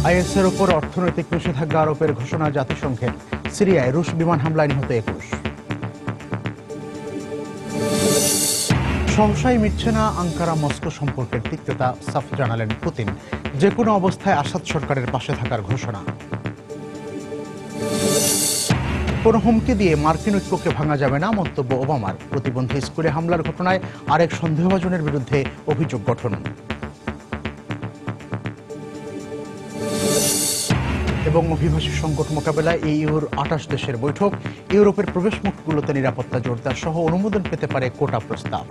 আইএসের উপর অর্থনৈতিক নিষেধাজ্ঞা আরোপের ঘোষণা জাতিসংঘের। সিরিয়ায় রুশ বিমান হামলায় নিহত 21। সহসাই মিটছে না আঙ্কারা মস্কো সম্পর্কের তিক্ততা, সাফ জানালেন পুতিন। যে কোনো অবস্থায় আসাদ সরকারের পাশে থাকার ঘোষণা। কোনো হুমকি দিয়ে মার্কিন ঐক্যকে ভাঙা যাবে না, মন্তব্য ওবামার। প্রতিবন্ধী স্কুলে হামলার ঘটনায় আরেক সন্দেহভাজনের বিরুদ্ধে অভিযোগ গঠন। এবং অভিবাসী সংকট মোকাবেলায় ইউর 28 দেশের বৈঠক। ইউরোপের প্রবেশমুখগুলোতে নিরাপত্তা জোরদার সহ অনুমোদন পেতে পারে কোটা প্রস্তাব।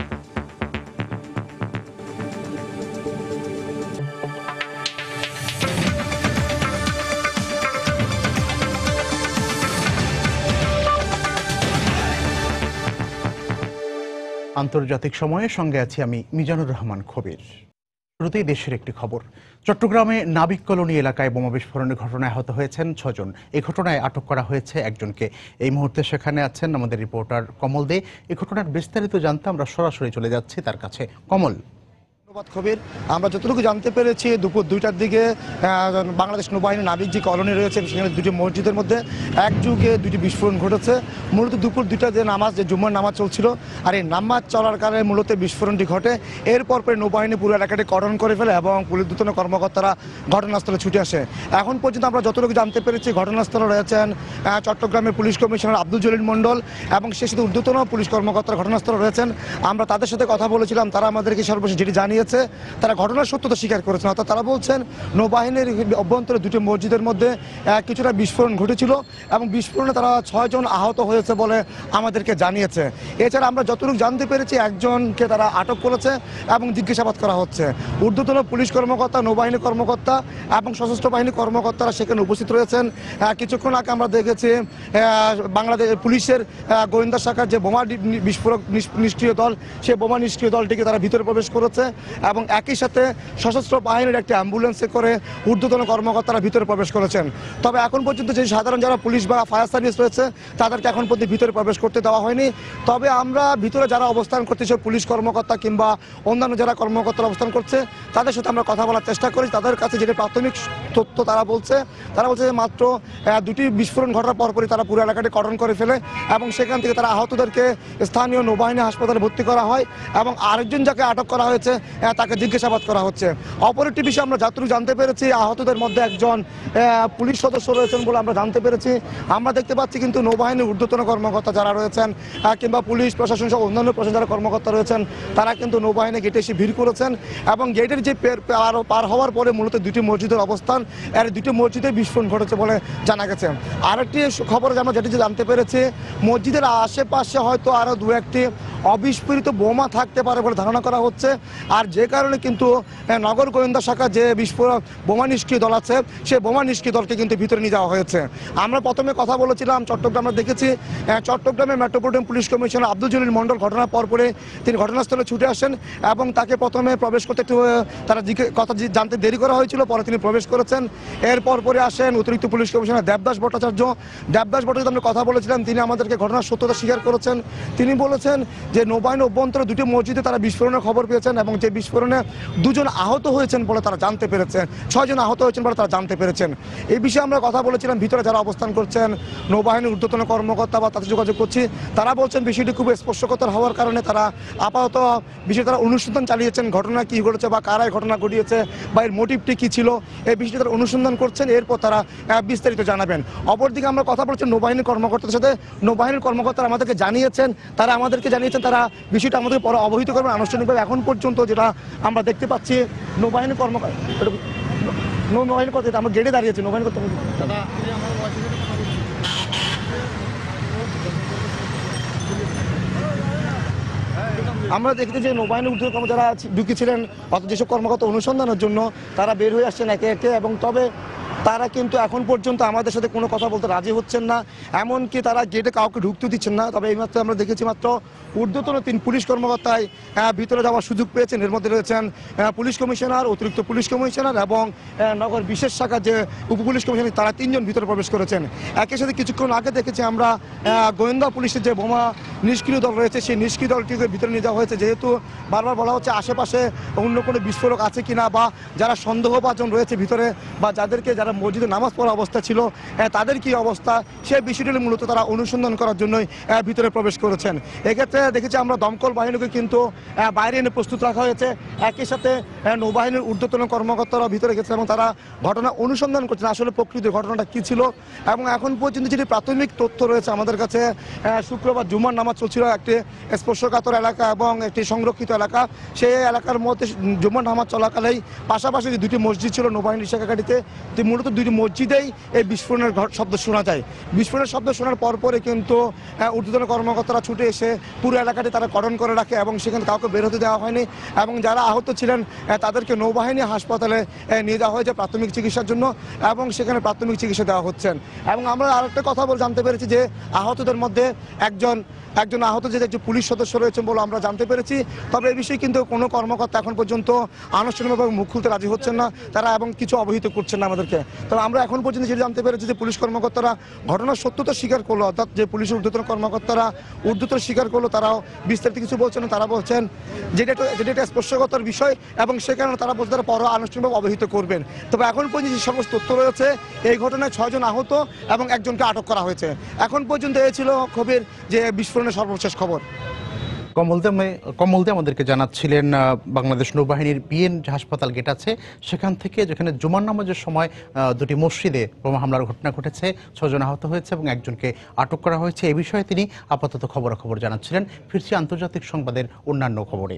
আন্তর্জাতিক সময়ে সঙ্গে আছি আমি মিজানুর রহমান খবির। শুরুতেই দেশের একটি খবর। চট্টগ্রামে নাবিক কলোনি এলাকায় বোমা বিস্ফোরণের ঘটনায় আহত হয়েছেন 6 জন। এই ঘটনায় আটক করা হয়েছে একজনকে। এই মুহূর্তে সেখানে আছেন আমাদের রিপোর্টার কমল দে। এই ঘটনার বিস্তারিত জানতে আমরা সরাসরি চলে যাচ্ছি তার কাছে। কমল। ধন্যবাদ খবির। আমরা যতটুকু জানতে পেরেছি দুপুর 2টার দিকে বাংলাদেশ নৌবাহিনী নাবিক যে কলোনি রয়েছে সেখানে দুটি মসজিদের মধ্যে একযোগে দুটি বিস্ফোরণ ঘটেছে। মূলত দুপুর 2টা যে জুম্মার নামাজ চলছিল, আর এই নামাজ চলার কারণে মূলত বিস্ফোরণটি ঘটে। এরপর নৌবাহিনী পুরো এলাকাটি কর্ডন করে ফেলে এবং পুলিশ দ্রুত কর্মকর্তারা ঘটনাস্থলে ছুটে আসে। এখন পর্যন্ত আমরা যতটুকু জানতে পেরেছি ঘটনাস্থলে রয়েছেন চট্টগ্রামের পুলিশ কমিশনার আব্দুল জলিল মণ্ডল এবং সে সাথে ঊর্ধ্বতন পুলিশ কর্মকর্তারা ঘটনাস্থলে রয়েছেন। আমরা তাদের সাথে কথা বলেছিলাম, তারা আমাদেরকে সর্বশেষ যেটি জানিয়েছে তারা ঘটনার সত্যতা স্বীকার করেছেন। অর্থাৎ তারা বলছেন নৌবাহিনীর অভ্যন্তরে দুটি মসজিদের মধ্যে কিছুটা বিস্ফোরণ ঘটেছিল এবং বিস্ফোরণে তারা 6 জন আহত হয়েছে বলে আমাদেরকে জানিয়েছে। এছাড়া আমরা যতটুকু জানতে পেরেছি একজনকে তারা আটক করেছে এবং জিজ্ঞাসাবাদ করা হচ্ছে। ঊর্ধ্বতন পুলিশ কর্মকর্তা, নৌবাহিনী কর্মকর্তা এবং সশস্ত্র বাহিনী কর্মকর্তারা সেখানে উপস্থিত রয়েছেন। কিছুক্ষণ আগে আমরা দেখেছি বাংলাদেশ পুলিশের গোয়েন্দা শাখার যে বোমা বিস্ফোরক নিষ্ক্রিয় দল, সেই বোমা নিষ্ক্রিয় দলটিকে তারা ভিতরে প্রবেশ করেছে এবং একই সাথে সশস্ত্র বাহিনীর একটি অ্যাম্বুলেন্সে করে ঊর্ধ্বতন কর্মকর্তারা ভিতরে প্রবেশ করেছেন। তবে এখন পর্যন্ত যে সাধারণ যারা পুলিশ বা ফায়ার সার্ভিস রয়েছে তাদেরকে এখন পর্যন্ত ভিতরে প্রবেশ করতে দেওয়া হয়নি। তবে আমরা ভিতরে যারা অবস্থান করতেছে পুলিশ কর্মকর্তা কিংবা অন্যান্য যারা কর্মকর্তারা অবস্থান করছে তাদের সাথে আমরা কথা বলার চেষ্টা করি। তাদের কাছে যেটা প্রাথমিক তথ্য তারা বলছে যে মাত্র দুটি বিস্ফোরণ ঘটার পরপরই তারা পুরো এলাকাটি কর্ডন করে ফেলে এবং সেখান থেকে তারা আহতদেরকে স্থানীয় নৌবাহিনী হাসপাতালে ভর্তি করা হয় এবং আরেকজন যাকে আটক করা হয়েছে তাকে জিজ্ঞাসাবাদ করা হচ্ছে। অপর একটি বিষয় আমরা যতটুকু জানতে পেরেছি আহতদের মধ্যে একজন পুলিশ সদস্য রয়েছেন বলে আমরা জানতে পেরেছি। আমরা দেখতে পাচ্ছি কিন্তু নৌবাহিনীর ঊর্ধ্বতন কর্মকর্তা যারা রয়েছেন কিংবা পুলিশ প্রশাসন সহ অন্যান্য প্রশাসন যারা কর্মকর্তা রয়েছেন তারা কিন্তু নৌবাহিনী গেটে এসে ভিড় করেছেন এবং গেটের যে পার হওয়ার পরে মূলত দুটি মসজিদের অবস্থান, এর দুটি মসজিদে বিস্ফোরণ ঘটেছে বলে জানা গেছে। আরেকটি খবর আমরা যেটি জানতে পেরেছি মসজিদের আশেপাশে হয়তো আরও 2-1টি অবিস্ফোরিত বোমা থাকতে পারে বলে ধারণা করা হচ্ছে। আর যে কারণে কিন্তু নগর গোয়েন্দা শাখা যে বিস্ফোরক বোমা নিষ্ক্রিয় দল আছে সেই বোমা নিষ্ক্রিয় দলকে কিন্তু ভিতরে নিয়ে যাওয়া হয়েছে। আমরা প্রথমে কথা বলেছিলাম চট্টগ্রামে দেখেছি চট্টগ্রামের metropolitan police commissioner Abdul Jalil Mondal ঘটনার পরে তিনি ঘটনাস্থলে ছুটে আসেন এবং তাকে প্রথমে প্রবেশ করতে একটু তারা কথা জানতে দেরি করা হয়েছিল, পরে তিনি প্রবেশ করেছেন। এরপর পরে আসেন অতিরিক্ত পুলিশ কমিশনার দেবদাস ভট্টাচার্য। আমরা কথা বলেছিলাম, তিনি আমাদেরকে ঘটনার সত্যতা স্বীকার করেছেন। তিনি বলেছেন যে নৌবাহিনী অভ্যন্তরে দুটি মসজিদে তারা বিস্ফোরণের খবর পেয়েছেন এবং যে বিস্ফোরণে 2 জন আহত হয়েছেন বলে তারা জানতে পেরেছেন, 6 জন আহত হয়েছেন বলে তারা জানতে পেরেছেন। এই বিষয়ে আমরা কথা বলেছিলাম ভিতরে যারা অবস্থান করছেন নৌবাহিনীর ঊর্ধ্বতন কর্মকর্তা বা তাদের যোগাযোগ করছি, তারা বলছেন বিষয়টি খুব স্পর্শকাতর হওয়ার কারণে তারা আপাতত বিষয়ে তারা অনুসন্ধান চালিয়েছেন ঘটনা কী ঘটেছে বা কারাই ঘটনা ঘটিয়েছে বা এর মোটিভটি কী ছিল এই বিষয়টি তারা অনুসন্ধান করছেন। এরপর তারা বিস্তারিত জানাবেন। অপরদিকে আমরা কথা বলছি নৌবাহিনীর কর্মকর্তাদের সাথে। নৌবাহিনীর কর্মকর্তারা আমাদেরকে জানিয়েছেন তারা তারা বিষয়টা আমাদের পরে অবহিত করবেন আনুষ্ঠানিকভাবে। এখন পর্যন্ত যেটা আমরা দেখতে পাচ্ছি নৌবাহিনীর কর্মকর্তা আমরা গেটে দাঁড়িয়েছি নৌবাহিনী কর্তা আমরা দেখতে যে নৌবাহিনীর ঊর্ধ্বতন যারা ঢুকেছিলেন অর্থাৎ যেসব কর্মকর্তা অনুসন্ধানের জন্য তারা বের হয়ে আসছেন একে একে এবং তবে তারা কিন্তু এখন পর্যন্ত আমাদের সাথে কোনো কথা বলতে রাজি হচ্ছেন না, এমনকি তারা গেটে কাউকে ঢুকতে দিচ্ছেন না। তবে এইমাত্র আমরা দেখেছি মাত্র ঊর্ধ্বতন 3 পুলিশ কর্মকর্তায় ভিতরে যাওয়ার সুযোগ পেয়েছেন। এর মধ্যে রয়েছেন পুলিশ কমিশনার, অতিরিক্ত পুলিশ কমিশনার এবং নগর বিশেষ শাখার যে উপপুলিশ কমিশনার, তারা 3 জন ভিতরে প্রবেশ করেছেন। একই সাথে কিছুক্ষণ আগে দেখেছি আমরা গোয়েন্দা পুলিশের যে বোমা নিষ্ক্রিয় দল রয়েছে সেই নিষ্ক্রিয় দলটিকে ভিতরে নিয়ে যাওয়া হয়েছে, যেহেতু বারবার বলা হচ্ছে আশেপাশে অন্য কোনো বিস্ফোরক আছে কিনা বা যারা সন্দেহভাজন রয়েছে ভিতরে বা যারা মসজিদে নামাজ পড়া অবস্থা ছিল তাদের কি অবস্থা, সেই বিষয়টি মূলত তারা অনুসন্ধান করার জন্যই ভিতরে প্রবেশ করেছেন। এক্ষেত্রে দেখেছি আমরা দমকল বাহিনীকে কিন্তু বাইরে এনে প্রস্তুত রাখা হয়েছে, একই সাথে নৌবাহিনীর ঊর্ধ্বতন কর্মকর্তারা ভিতরে গেছেন এবং তারা ঘটনা অনুসন্ধান করছেন আসলে প্রকৃত ঘটনাটা কি ছিল। এবং এখন পর্যন্ত যেটি প্রাথমিক তথ্য রয়েছে আমাদের কাছে, শুক্রবার জুমার নামাজ চলছিল একটি স্পর্শকাতর এলাকা এবং একটি সংরক্ষিত এলাকা, সেই এলাকার মধ্যে জুমার নামাজ চলাকালেই পাশাপাশি যে দুটি মসজিদ ছিল নৌবাহিনীর শাখাঘাটিতে, মূলত দুটি মসজিদেই এই বিস্ফোরণের শব্দ শোনা যায়। বিস্ফোরণের শব্দ শোনার পরে কিন্তু ঊর্ধ্বতন কর্মকর্তারা ছুটে এসে পুরো এলাকাটি তারা কর্ডন করে রাখে এবং সেখানে কাউকে বের হতে দেওয়া হয়নি এবং যারা আহত ছিলেন তাদেরকে নৌবাহিনী হাসপাতালে নিয়ে যাওয়া হয়েছে প্রাথমিক চিকিৎসার জন্য এবং সেখানে প্রাথমিক চিকিৎসা দেওয়া হচ্ছেন। এবং আমরা আরেকটা কথা জানতে পেরেছি যে আহতদের মধ্যে একজন আহত যে একজন পুলিশ সদস্য রয়েছেন বলে আমরা জানতে পেরেছি। তবে এই বিষয়ে কিন্তু কোনো কর্মকর্তা এখন পর্যন্ত আনুষ্ঠানিকভাবে মুখ খুলতে রাজি হচ্ছেন না তারা এবং কিছু অবহিত করছেন না আমাদেরকে। তবে আমরা এখন পর্যন্ত যেটা জানতে পেরেছি যে পুলিশ কর্মকর্তারা ঘটনার সত্যতা স্বীকার করলো, অর্থাৎ যে পুলিশের ঊর্ধ্বতন কর্মকর্তারা ঊর্ধ্বতন স্বীকার করলো, তারাও বিস্তারিত কিছু বলছেন না। তারা বলছেন যেটা একটা স্পর্শকতার বিষয় এবং সে কারণে তারা বলছে তারা পর আনুষ্ঠানিকভাবে অবহিত করবেন। তবে এখন পর্যন্ত যে সমস্ত তথ্য রয়েছে এই ঘটনায় 6 জন আহত এবং একজনকে আটক করা হয়েছে। এখন পর্যন্ত এই ছিল খবর যে বিস্ফোরণের সর্বশেষ খবর। কমল দে আমাদেরকে জানাচ্ছিলেন বাংলাদেশ নৌবাহিনীর বিএন হাসপাতাল গেট আছে সেখান থেকে, যেখানে জুমার নামাজের সময় দুটি মসজিদে বোমা হামলার ঘটনা ঘটেছে, 6 জন আহত হয়েছে এবং একজনকে আটক করা হয়েছে। এই বিষয়ে তিনি আপাতত খবরাখবর জানাচ্ছিলেন। ফিরছি আন্তর্জাতিক সংবাদের অন্যান্য খবরে।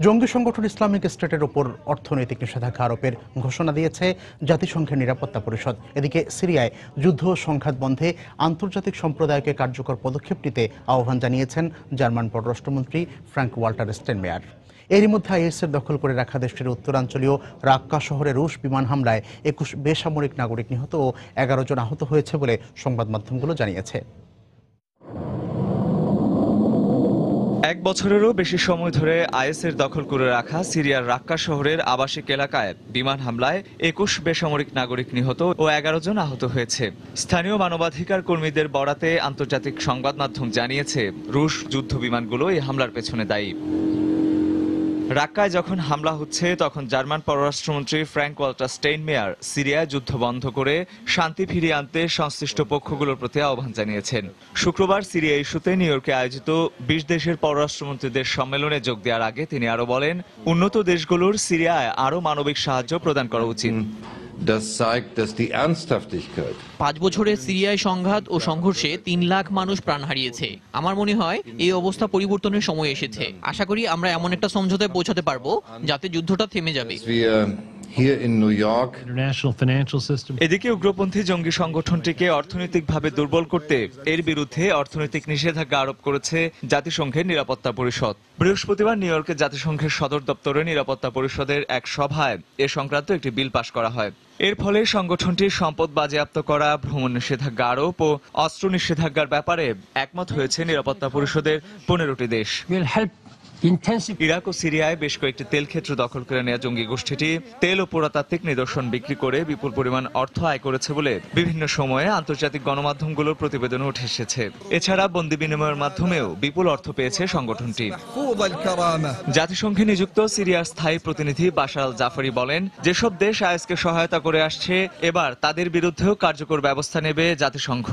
জঙ্গি সংগঠন ইসলামিক স্টেটের ওপর অর্থনৈতিক নিষেধাজ্ঞা আরোপের ঘোষণা দিয়েছে জাতিসংঘের নিরাপত্তা পরিষদ। এদিকে সিরিয়ায় যুদ্ধ ও সংঘাত বন্ধে আন্তর্জাতিক সম্প্রদায়কে কার্যকর পদক্ষেপ নিতে আহ্বান জানিয়েছেন জার্মান পররাষ্ট্রমন্ত্রী ফ্রাঙ্ক ওয়াল্টার স্টেইনমেয়ার। এরই মধ্যে আইএসের দখল করে রাখা দেশটির উত্তরাঞ্চলীয় রাক্কা শহরে রুশ বিমান হামলায় 21 বেসামরিক নাগরিক নিহত ও 11 জন আহত হয়েছে বলে সংবাদ মাধ্যমগুলো জানিয়েছে। 1 বছরেরও বেশি সময় ধরে আইএসের দখল করে রাখা সিরিয়ার রাক্কা শহরের আবাসিক এলাকায় বিমান হামলায় 21 বেসামরিক নাগরিক নিহত ও 11 জন আহত হয়েছে। স্থানীয় মানবাধিকার কর্মীদের বরাতে আন্তর্জাতিক সংবাদ মাধ্যম জানিয়েছে রুশ যুদ্ধ বিমানগুলো এই হামলার পেছনে দায়ী। রাক্কায় যখন হামলা হচ্ছে তখন জার্মান পররাষ্ট্রমন্ত্রী ফ্রাঙ্ক ওয়াল্টার স্টেইনমেয়ার সিরিয়ায় যুদ্ধ বন্ধ করে শান্তি ফিরিয়ে আনতে সংশ্লিষ্ট পক্ষগুলোর প্রতি আহ্বান জানিয়েছেন। শুক্রবার সিরিয়া ইস্যুতে নিউ ইয়র্কে আয়োজিত 20 দেশের পররাষ্ট্রমন্ত্রীদের সম্মেলনে যোগ দেওয়ার আগে তিনি আরো বলেন, উন্নত দেশগুলোর সিরিয়ায় আরো মানবিক সাহায্য প্রদান করা উচিত। Das zeigt, dass die Ernsthaftigkeit 5 বছরের সিরিয়ায় সংঘাত ও সংঘর্ষে 3 লাখ মানুষ প্রাণ হারিয়েছে। আমার মনে হয় এই অবস্থা পরিবর্তনের সময় এসেছে। আশা করি আমরা এমন একটা সমঝোতায় পৌঁছাতে পারবো যাতে যুদ্ধটা থেমে যাবে। hier in New York এদিকে উগ্রপন্থী জঙ্গি সংগঠনটিকে অর্থনৈতিকভাবে দুর্বল করতে এর বিরুদ্ধে অর্থনৈতিক নিষেধাজ্ঞা আরোপ করেছে জাতিসংঘের নিরাপত্তা পরিষদ। বৃহস্পতিবার নিউ ইয়র্কে জাতিসংঘের সদর দপ্তরে নিরাপত্তা পরিষদের এক সভায় এ সংক্রান্ত একটি বিল পাশ করা হয়। এর ফলে সংগঠনটির সম্পদ বাজেয়াপ্ত করা, ভ্রমণ নিষেধাজ্ঞা আরোপ ও অস্ত্র নিষেধাজ্ঞার ব্যাপারে একমত হয়েছে নিরাপত্তা পরিষদের 15টি দেশ। ইরাক ও সিরিয়ায় বেশ কয়েকটি তেল ক্ষেত্র দখল করে নেওয়া জঙ্গি গোষ্ঠীটি তেল ও পুরাতাত্ত্বিক নিদর্শন বিক্রি করে বিপুল পরিমাণ অর্থ আয় করেছে বলে বিভিন্ন সময়ে আন্তর্জাতিক গণমাধ্যমগুলোর প্রতিবেদনে উঠে এসেছে। এছাড়া বন্দি বিনিময়ের মাধ্যমেও বিপুল অর্থ পেয়েছে সংগঠনটি। জাতিসংঘে নিযুক্ত সিরিয়ার স্থায়ী প্রতিনিধি বাশার আল জাফরি বলেন, যেসব দেশ আইএসকে সহায়তা করে আসছে এবার তাদের বিরুদ্ধেও কার্যকর ব্যবস্থা নেবে জাতিসংঘ।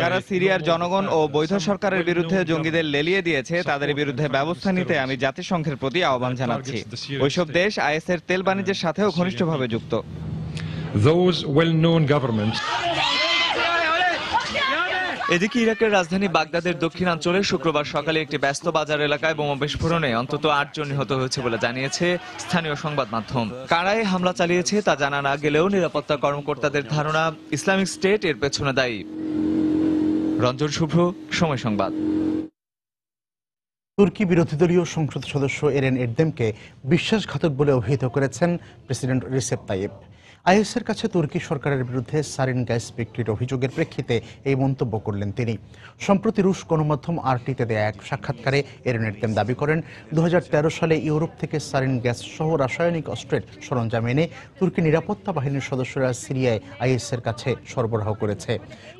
যারা সিরিয়ার জনগণ ও বৈধ সরকারের বিরুদ্ধে জঙ্গিদের লেলিয়ে দিয়েছে তাদের বিরুদ্ধে ব্যবস্থা নিতে আমি জাতিসংঘের প্রতি আহ্বান জানাচ্ছি। ওইসব দেশ আইএসের তেল বাণিজ্যের সাথেও ঘনিষ্ঠভাবে যুক্ত। এদিকে ইরাকের রাজধানী বাগদাদের দক্ষিণাঞ্চলে শুক্রবার সকালে একটি ব্যস্ত বাজার এলাকায় বোমা বিস্ফোরণে অন্তত 8 জন নিহত হয়েছে বলে জানিয়েছে স্থানীয় সংবাদ মাধ্যম। কারা এই হামলা চালিয়েছে তা জানা না গেলেও নিরাপত্তা কর্মকর্তাদের ধারণা ইসলামিক স্টেট এর পেছনে দায়ী। রঞ্জন শুভ্র, সময় সংবাদ। তুর্কি বিরোধী দলীয় সংসদ সদস্য এরেন এরদেমকে বিশ্বাসঘাতক বলে অভিহিত করেছেন প্রেসিডেন্ট রিসেপ তাইয়েপ। আইএসের কাছে তুর্কি সরকারের বিরুদ্ধে সারিন গ্যাস বিক্রির অভিযোগের প্রেক্ষিতে এই মন্তব্য করলেন তিনি। সম্প্রতি রুশ গণমাধ্যম আরটিতে দেয়া এক সাক্ষাৎকারে এরন এরদেম দাবি করেন 2013 সালে ইউরোপ থেকে সারিন গ্যাস সহ রাসায়নিক অস্ত্রের সরঞ্জাম এনে তুর্কি নিরাপত্তা বাহিনীর সদস্যরা সিরিয়ায় আইএসের কাছে সরবরাহ করেছে।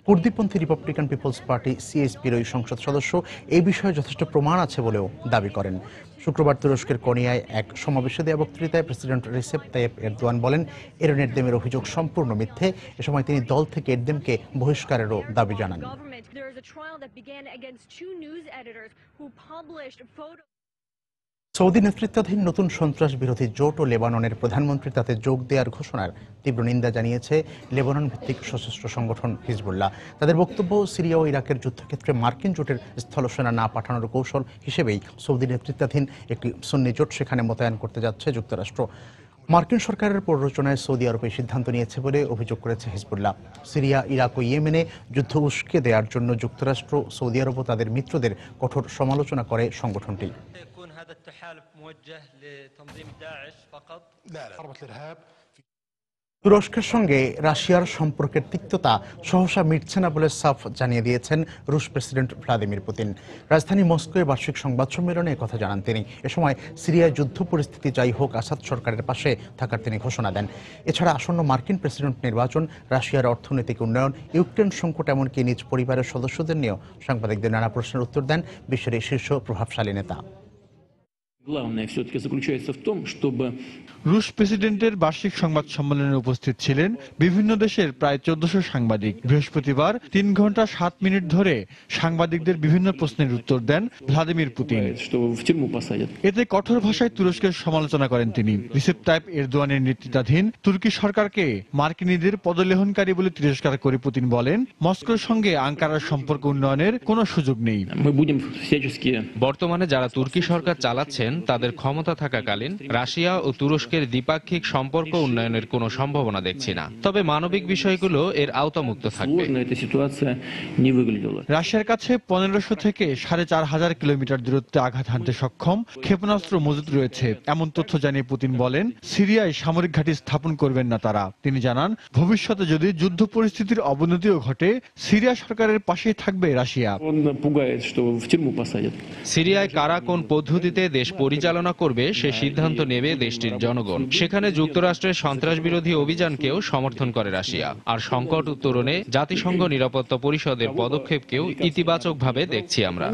কুর্দিপন্থী রিপাবলিকান পিপলস পার্টি সিএসপির ওই সংসদ সদস্য এই বিষয়ে যথেষ্ট প্রমাণ আছে বলেও দাবি করেন। শুক্রবার তুরস্কের কোনিয়ায় এক সমাবেশে দেয়া বক্তৃতায় প্রেসিডেন্ট রিসেপ তাইয়েপ এরদোয়ান বলেন এরন এরদেমের অভিযোগ সম্পূর্ণ মিথ্যে। এ সময় তিনি দল থেকে এরদেমকে বহিষ্কারেরও দাবি জানান। সৌদি নেতৃত্বাধীন নতুন সন্ত্রাস বিরোধী জোট ও লেবাননের প্রধানমন্ত্রী তাতে যোগ দেওয়ার ঘোষণার তীব্র নিন্দা জানিয়েছে লেবানন ভিত্তিক সশস্ত্র সংগঠন হিজবুল্লাহ। তাদের বক্তব্য, সিরিয়া ও ইরাকের যুদ্ধক্ষেত্রে মার্কিন জোটের স্থলসেনা না পাঠানোর কৌশল হিসেবেই সৌদি নেতৃত্বাধীন একটি সুন্নি জোট সেখানে মোতায়েন করতে যাচ্ছে যুক্তরাষ্ট্র। মার্কিন সরকারের প্ররোচনায় সৌদি আরব এই সিদ্ধান্ত নিয়েছে বলে অভিযোগ করেছে হিজবুল্লাহ। সিরিয়া, ইরাক ও ইয়েমেনে যুদ্ধ উস্কে দেওয়ার জন্য যুক্তরাষ্ট্র, সৌদি আরব ও তাদের মিত্রদের কঠোর সমালোচনা করে সংগঠনটি। তুরস্কের সঙ্গে রাশিয়ার সম্পর্কের তিক্ততা সহসা মিটছে না বলে সাফ জানিয়ে দিয়েছেন রুশ প্রেসিডেন্ট ভ্লাদিমির পুতিন। রাজধানী মস্কোয় বার্ষিক সংবাদ সম্মেলনে একথা জানান তিনি। এ সময় সিরিয়ায় যুদ্ধ পরিস্থিতি যাই হোক, আসাদ সরকারের পাশে থাকার তিনি ঘোষণা দেন। এছাড়া আসন্ন মার্কিন প্রেসিডেন্ট নির্বাচন, রাশিয়ার অর্থনৈতিক উন্নয়ন, ইউক্রেন সংকট, এমনকি নিজ পরিবারের সদস্যদের নিয়েও সাংবাদিকদের নানা প্রশ্নের উত্তর দেন বিশ্বের এই শীর্ষ প্রভাবশালী নেতা। রুশ প্রেসিডেন্টের বার্ষিক সংবাদ সম্মেলনে উপস্থিত ছিলেন বিভিন্ন দেশের প্রায় 1400 সাংবাদিক। বৃহস্পতিবার 3 ঘন্টা 7 মিনিট ধরে সাংবাদিকদের বিভিন্ন প্রশ্নের উত্তর দেন ভ্লাদিমির পুতিন। এতে কঠোর ভাষায় তুরস্কের সমালোচনা করেন তিনি। রিসেপ তাইপ এরদোয়ানের নেতৃত্বাধীন তুর্কি সরকারকে মার্কিনীদের পদলেহনকারী বলে তিরস্কার করে পুতিন বলেন, মস্কোর সঙ্গে আঙ্কারার সম্পর্ক উন্নয়নের কোনো সুযোগ নেই। বর্তমানে যারা তুর্কি সরকার চালাচ্ছেন তাদের ক্ষমতা থাকাকালীন রাশিয়া ও তুরস্কের দ্বিপাক্ষিক সম্পর্ক উন্নয়নের কোনো সম্ভাবনা দেখছি না। তবে মানবিক বিষয়গুলো এর আওতামুক্ত থাকবে। রাশিয়ার কাছে 1500 থেকে 4500 কিলোমিটার দূরত্বে আঘাত হানতে সক্ষম ক্ষেপণাস্ত্র মজুদ রয়েছে, এমন তথ্য জানিয়ে পুতিন বলেন সিরিয়ায় সামরিক ঘাঁটি স্থাপন করবেন না তারা। তিনি জানান, ভবিষ্যতে যদি যুদ্ধ পরিস্থিতির অবনতিও ঘটে, সিরিয়া সরকারের পাশেই থাকবে রাশিয়া। সিরিয়ায় কারা কোন পদ্ধতিতে দেশ পরিচালনা করবে সে সিদ্ধান্ত নেবে দেশটির জনগণ। সেখানে যুক্তরাষ্ট্রের সন্ত্রাস বিরোধী অভিযানকেও সমর্থন করে রাশিয়া। আর সংকট উত্তরণে জাতিসংঘ নিরাপত্তা পরিষদের পদক্ষেপকেও ইতিবাচকভাবে দেখছি আমরা।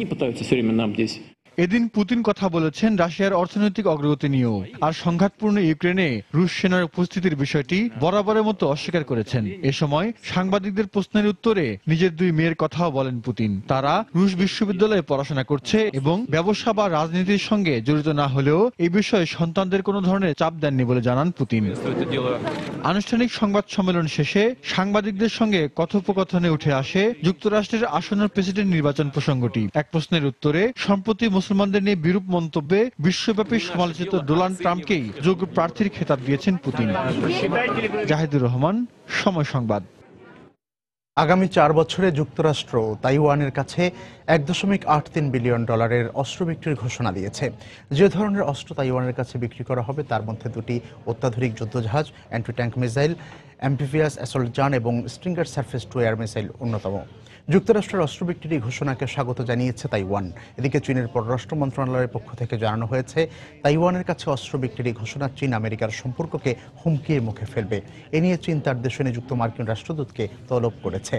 এদিন পুতিন কথা বলেছেন রাশিয়ার অর্থনৈতিক অগ্রগতি নিয়েও। আর সংঘাতপূর্ণ ইউক্রেনে রুশ সেনার উপস্থিতির বিষয়টি বরাবরের মতো অস্বীকার করেছেন। এ সময় সাংবাদিকদের প্রশ্নের উত্তরে নিজের 2 মেয়ের কথাও বলেন পুতিন। তারা রুশ বিশ্ববিদ্যালয়ে পড়াশোনা করছে এবং ব্যবসা বা রাজনীতির সঙ্গে জড়িত না হলেও এই বিষয়ে সন্তানদের কোনো ধরনের চাপ দেননি বলে জানান পুতিন। আনুষ্ঠানিক সংবাদ সম্মেলন শেষে সাংবাদিকদের সঙ্গে কথোপকথনে উঠে আসে যুক্তরাষ্ট্রের আসন্ন প্রেসিডেন্ট নির্বাচন প্রসঙ্গটি। এক প্রশ্নের উত্তরে সম্প্রতি মুসলমানদের নিয়ে বিরূপ মন্তব্যে বিশ্বব্যাপী সমালোচিত ডোনাল্ড ট্রাম্পকেই যোগ্য প্রার্থীর খেতাব দিয়েছেন পুতিন। জাহিদুর রহমান, সময় সংবাদ। আগামী 4 বছরে যুক্তরাষ্ট্র তাইওয়ানের কাছে $1.83 বিলিয়ন অস্ত্র বিক্রির ঘোষণা দিয়েছে। যে ধরনের অস্ত্র তাইওয়ানের কাছে বিক্রি করা হবে তার মধ্যে 2টি অত্যাধুনিক যুদ্ধজাহাজ, anti tank missile, amphibious assault যান এবং stringer surface two air missile অন্যতম। যুক্তরাষ্ট্রের অস্ত্র বিক্রির এই ঘোষণাকে স্বাগত জানিয়েছে তাইওয়ান। এদিকে চীনের পররাষ্ট্র মন্ত্রণালয়ের পক্ষ থেকে জানানো হয়েছে, তাইওয়ানের কাছে অস্ত্র বিক্রির এই ঘোষণা চীন আমেরিকার সম্পর্ককে হুমকির মুখে ফেলবে। এ নিয়ে চীন তার দেশে নিযুক্ত মার্কিন রাষ্ট্রদূতকে তলব করেছে।